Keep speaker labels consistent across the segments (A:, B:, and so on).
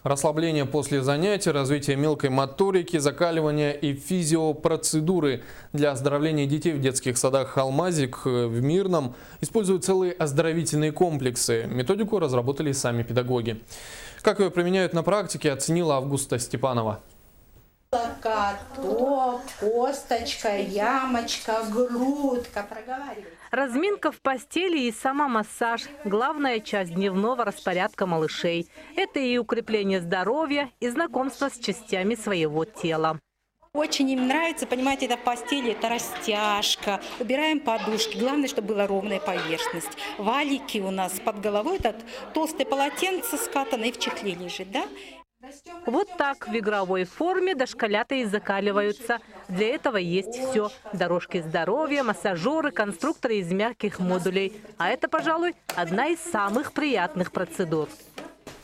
A: Расслабление после занятий, развитие мелкой моторики, закаливание и физиопроцедуры. Для оздоровления детей в детских садах «Алмазик» в Мирном используют целые оздоровительные комплексы. Методику разработали сами педагоги. Как ее применяют на практике, оценила Августа Степанова.
B: Локоток, косточка, ямочка, грудка. Проговаривай.
C: Разминка в постели и самомассаж – главная часть дневного распорядка малышей. Это и укрепление здоровья, и знакомство с частями своего тела.
B: Очень им нравится, понимаете, это в постели, это растяжка. Убираем подушки. Главное, чтобы была ровная поверхность. Валики у нас под головой, это толстое полотенце скатанное и в чехле лежит, да?
C: Вот так в игровой форме дошколята и закаливаются. Для этого есть все. Дорожки здоровья, массажеры, конструкторы из мягких модулей. А это, пожалуй, одна из самых приятных процедур.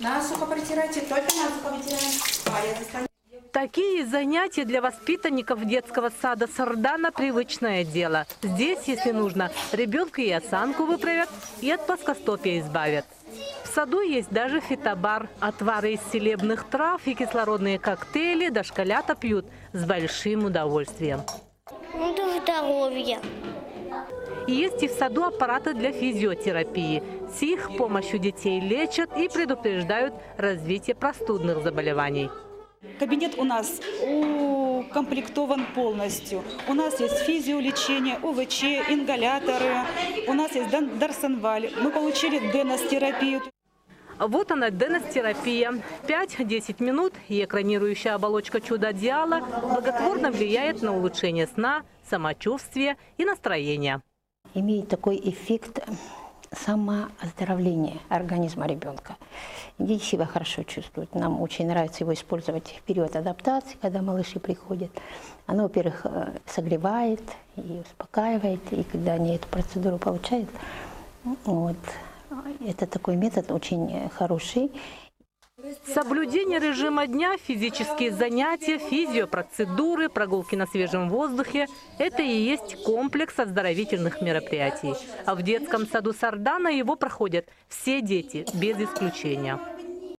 B: Насухо протирайте, только насухо вытираем.
C: Такие занятия для воспитанников детского сада Сардана – привычное дело. Здесь, если нужно, ребенка и осанку выправят, и от плоскостопия избавят. В саду есть даже фитобар. Отвары из целебных трав и кислородные коктейли дошколята пьют с большим удовольствием.
D: Для здоровья.
C: И есть и в саду аппараты для физиотерапии. С их помощью детей лечат и предупреждают развитие простудных заболеваний.
E: Кабинет у нас укомплектован полностью. У нас есть физиолечение, УВЧ, ингаляторы. У нас есть Дарсонваль. Мы получили денос-терапию.
C: Вот она, денос-терапия. 5-10 минут, и экранирующая оболочка чудо-одеяла благотворно влияет на улучшение сна, самочувствия и настроения.
F: Имеет такой эффект самооздоровления организма ребенка. Дети себя хорошо чувствуют. Нам очень нравится его использовать в период адаптации, когда малыши приходят. Оно, во-первых, согревает и успокаивает, и когда они эту процедуру получают, вот, это такой метод очень хороший.
C: Соблюдение режима дня, физические занятия, физиопроцедуры, прогулки на свежем воздухе – это и есть комплекс оздоровительных мероприятий. А в детском саду Сардана его проходят все дети, без исключения.